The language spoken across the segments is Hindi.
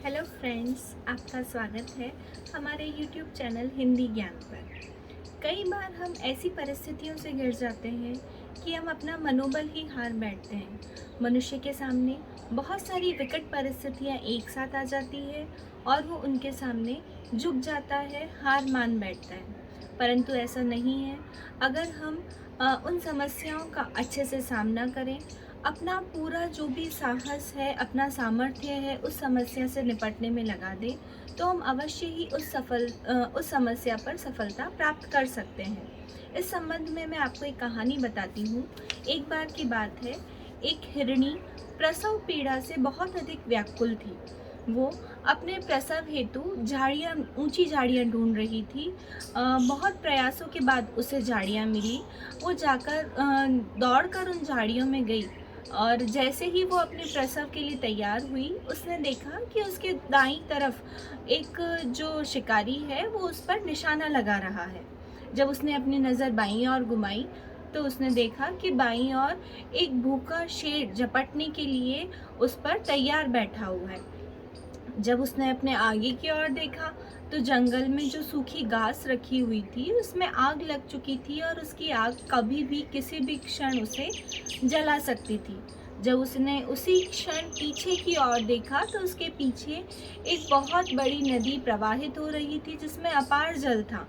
हेलो फ्रेंड्स, आपका स्वागत है हमारे यूट्यूब चैनल हिंदी ज्ञान पर। कई बार हम ऐसी परिस्थितियों से घिर जाते हैं कि हम अपना मनोबल ही हार बैठते हैं। मनुष्य के सामने बहुत सारी विकट परिस्थितियां एक साथ आ जाती है और वो उनके सामने झुक जाता है, हार मान बैठता है। परंतु ऐसा नहीं है। अगर हम उन समस्याओं का अच्छे से सामना करें, अपना पूरा जो भी साहस है, अपना सामर्थ्य है, उस समस्या से निपटने में लगा दें, तो हम अवश्य ही उस समस्या पर सफलता प्राप्त कर सकते हैं। इस संबंध में मैं आपको एक कहानी बताती हूँ। एक बार की बात है, एक हिरणी प्रसव पीड़ा से बहुत अधिक व्याकुल थी। वो अपने प्रसव हेतु झाड़ियाँ, ऊंची झाड़ियाँ ढूंढ रही थी। बहुत प्रयासों के बाद उसे झाड़ियाँ मिली। वो जाकर दौड़कर उन झाड़ियों में गई और जैसे ही वो अपने प्रसव के लिए तैयार हुई, उसने देखा कि उसके दाईं तरफ एक जो शिकारी है वो उस पर निशाना लगा रहा है। जब उसने अपनी नज़र बाईं ओर घुमाई तो उसने देखा कि बाईं ओर एक भूखा शेर झपटने के लिए उस पर तैयार बैठा हुआ है। जब उसने अपने आगे की ओर देखा तो जंगल में जो सूखी घास रखी हुई थी उसमें आग लग चुकी थी और उसकी आग कभी भी किसी भी क्षण उसे जला सकती थी। जब उसने उसी क्षण पीछे की ओर देखा तो उसके पीछे एक बहुत बड़ी नदी प्रवाहित हो रही थी जिसमें अपार जल था।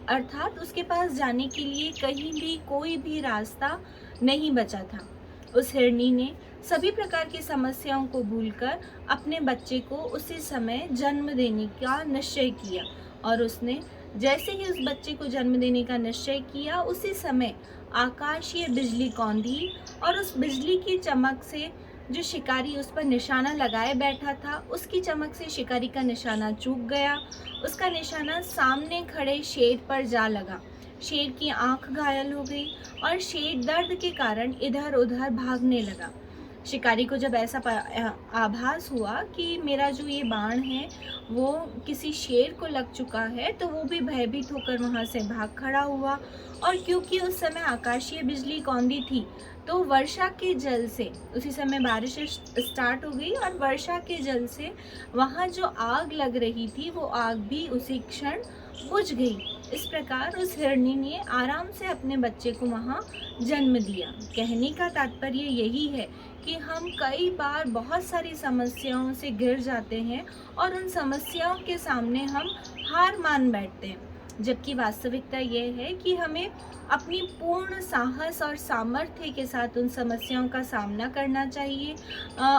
अर्थात उसके पास जाने के लिए कहीं भी कोई भी रास्ता नहीं बचा था। उस हिरनी ने सभी प्रकार की समस्याओं को भूलकर अपने बच्चे को उसी समय जन्म देने का निश्चय किया। और उसने जैसे ही उस बच्चे को जन्म देने का निश्चय किया, उसी समय आकाशीय बिजली कौंधी और उस बिजली की चमक से जो शिकारी उस पर निशाना लगाए बैठा था, उसकी चमक से शिकारी का निशाना चूक गया। उसका निशाना सामने खड़े शेर पर जा लगा। शेर की आंख घायल हो गई और शेर दर्द के कारण इधर उधर भागने लगा। शिकारी को जब ऐसा आभास हुआ कि मेरा जो ये बाण है वो किसी शेर को लग चुका है, तो वो भी भयभीत होकर वहाँ से भाग खड़ा हुआ। और क्योंकि उस समय आकाशीय बिजली कौंधी थी, तो वर्षा के जल से, उसी समय बारिश स्टार्ट हो गई और वर्षा के जल से वहाँ जो आग लग रही थी वो आग भी उसी क्षण बुझ गई। इस प्रकार उस हिरणी ने आराम से अपने बच्चे को वहाँ जन्म दिया। कहने का तात्पर्य यही है कि हम कई बार बहुत सारी समस्याओं से घिर जाते हैं और उन समस्याओं के सामने हम हार मान बैठते हैं, जबकि वास्तविकता यह है कि हमें अपनी पूर्ण साहस और सामर्थ्य के साथ उन समस्याओं का सामना करना चाहिए,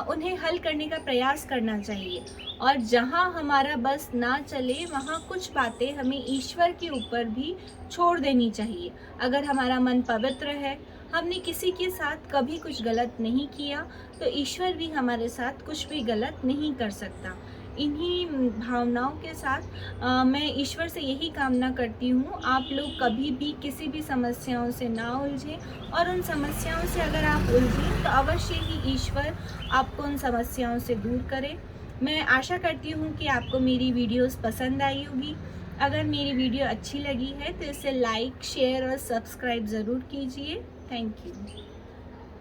उन्हें हल करने का प्रयास करना चाहिए। और जहाँ हमारा बस ना चले, वहाँ कुछ बातें हमें ईश्वर के ऊपर भी छोड़ देनी चाहिए। अगर हमारा मन पवित्र है, हमने किसी के साथ कभी कुछ गलत नहीं किया, तो ईश्वर भी हमारे साथ कुछ भी गलत नहीं कर सकता। इन्हीं भावनाओं के साथ मैं ईश्वर से यही कामना करती हूँ, आप लोग कभी भी किसी भी समस्याओं से ना उलझें, और उन समस्याओं से अगर आप उलझें तो अवश्य ही ईश्वर आपको उन समस्याओं से दूर करे। मैं आशा करती हूँ कि आपको मेरी वीडियोस पसंद आई होगी। अगर मेरी वीडियो अच्छी लगी है तो इसे लाइक, शेयर और सब्सक्राइब ज़रूर कीजिए। Thank you.